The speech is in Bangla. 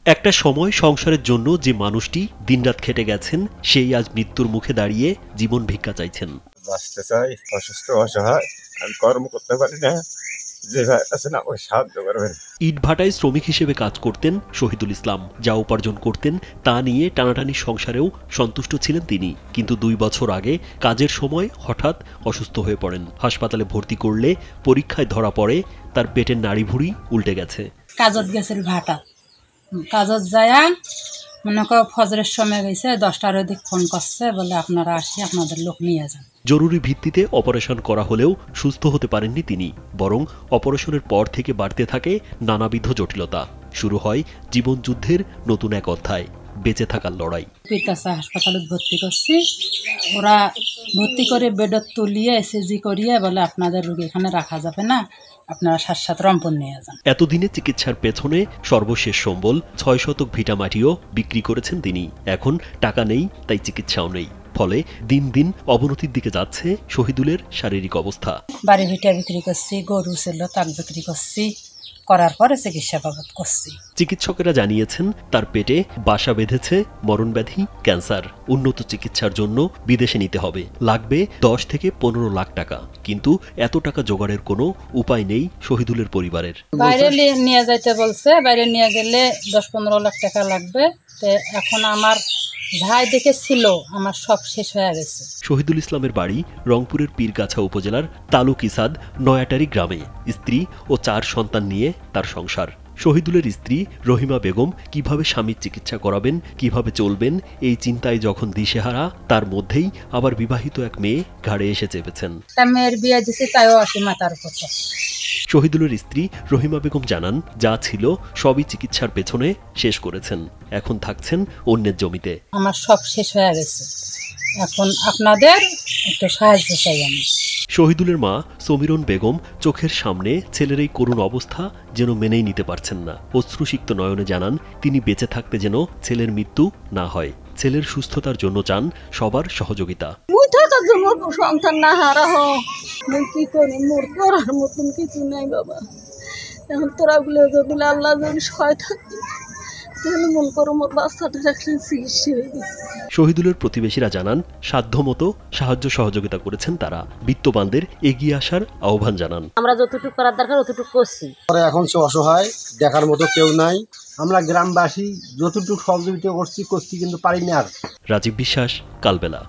একটা সময় সংসারের জন্য যে মানুষটি দিনরাত খেটে গেছেন সেই আজ মৃত্যুর মুখে দাঁড়িয়ে জীবন ভিক্ষা চাইছেন। বাঁচতে চাই, অসুস্থ অসহায়, আমি কর্ম করতে পারি না, যে ভাই আছেন আমাকে সাহায্য করবেন। ইটভাটায় শ্রমিক হিসেবে কাজ করতেন শহীদুল ইসলাম। যা উপার্জন করতেন তা নিয়ে টানাটানি সংসারেও সন্তুষ্ট ছিলেন তিনি। কিন্তু 2 বছর আগে কাজের সময় হঠাৎ অসুস্থ হয়ে পড়েন। হাসপাতালে ভর্তি করলে পরীক্ষায় ধরা পড়ে তার পেটের নাড়িভুঁড়ি উল্টে গেছে। কাজত গেছিল ভাটা, কাজত যায়া মনে করো ফজরের সময় গেছে, 10টার দিক ফোন করছে, বলে আপনারা আসি, আপনাদের লোক নিয়ে যান। জরুরি ভিত্তিতে অপারেশন করা হলেও সুস্থ হতে পারেননি তিনি, বরং অপারেশনের পর থেকে বাড়তে থাকে নানাবিধ জটিলতা। শুরু হয় জীবনযুদ্ধের নতুন এক অধ্যায়, বেঁচে থাকার লড়াই। পিতাসা হাসপাতালে ভর্তি করছি, ওরা ভর্তি করে বেডত তুলিয়ে এসএসজি করিয়ে বলে আপনাদের রোগী এখানে রাখা যাবে না, আপনারা সাত রংপুর নিয়ে যান। এতদিনে চিকিৎসার পেছনে সর্বশেষ সম্বল 6 শতক ভিটা মাটিও বিক্রি করেছেন তিনি। এখন টাকা নেই, তাই চিকিৎসাও নেই। ফলে দিন দিন অবনতির দিকে যাচ্ছে শহীদুলের শারীরিক অবস্থা। বাড়ি ভিটা বিক্রি করছি, গরু ছিল তাক বিক্রি করছি, করার পরে চিকিৎসা বাবদ করছি। চিকিৎসকেরা জানিয়েছেন তার পেটে বাসা বেঁধেছে মরণব্যাধি, ক্যান্সার। উন্নত চিকিৎসার জন্য বিদেশে নিতে হবে, লাগবে 10 থেকে 15 লাখ টাকা। কিন্তু এত টাকা জোগাড়ের কোনো উপায় নেই শহীদুলের পরিবারের। বাইরে নিয়ে যাইতে বলছে, বাইরে নিয়ে গেলে 10-15 লাখ টাকা লাগবে। তো এখন আমার ভাই দেখেছিল, আমার সব শেষ হয়ে গেছে। শহীদুল ইসলামের বাড়ি রংপুরের পীরগাছা উপজেলার তালুক ইসাদ নয়াটারি গ্রামে। স্ত্রী ও 4 সন্তান নিয়ে তার সংসার। শহীদুলের স্ত্রী রহিমা বেগম কিভাবে স্বামীর চিকিৎসা করাবেন, কিভাবে চলবেন, এই চিন্তায় যখন দিশেহারা, তার মধ্যেই আবার বিবাহিত এক মেয়ে ঘাড়ে এসে চেপেছেন। তা মেয়ের বিয়ে দিছে, তাইও আসি মাথার উপর। শহীদুলের স্ত্রী রহিমা বেগম জানান, যা ছিল সবই চিকিৎসার পেছনে শেষ করেছেন। এখন থাকছেন অন্যের জমিতে। আমার সব শেষ হয়ে গেছে, এখন আপনাদের একটু সাহায্য চাই আমি। শহীদুলের মা সমীরন বেগম চোখের সামনে ছেলের এই করুণ অবস্থা যেন মেনেই নিতে পারছেন না। অশ্রুসিক্ত নয়নে জানান, তিনি বেঁচে থাকতে যেন ছেলের মৃত্যু না হয়। ছেলের সুস্থতার জন্য চান সবার সহযোগিতা। সন্তান না হারা কি করি, মোর করার মতন কিছু নাই বাবা। এখন তোরা গুলো যদি আল্লাহ যদি সহায় থাকি, তাহলে মন করো মোর বাচ্চাটা রাখলে চিকিৎসা হয়ে। শহীদুলের প্রতিবেশীরা জানান, সাধ্যমতো সাহায্য সহযোগিতা করেছেন তারা। বিত্তবানদের এগিয়ে আসার আহ্বান জানান। আমরা যতটুকু করার দরকার অতটুকু করছি। এখন সে অসহায়, দেখার মতো কেউ নাই। আমরা গ্রামবাসী যতটুকু সহযোগিতা করছি, কিন্তু পারিনি আর। রাজীব বিশ্বাস, কালবেলা।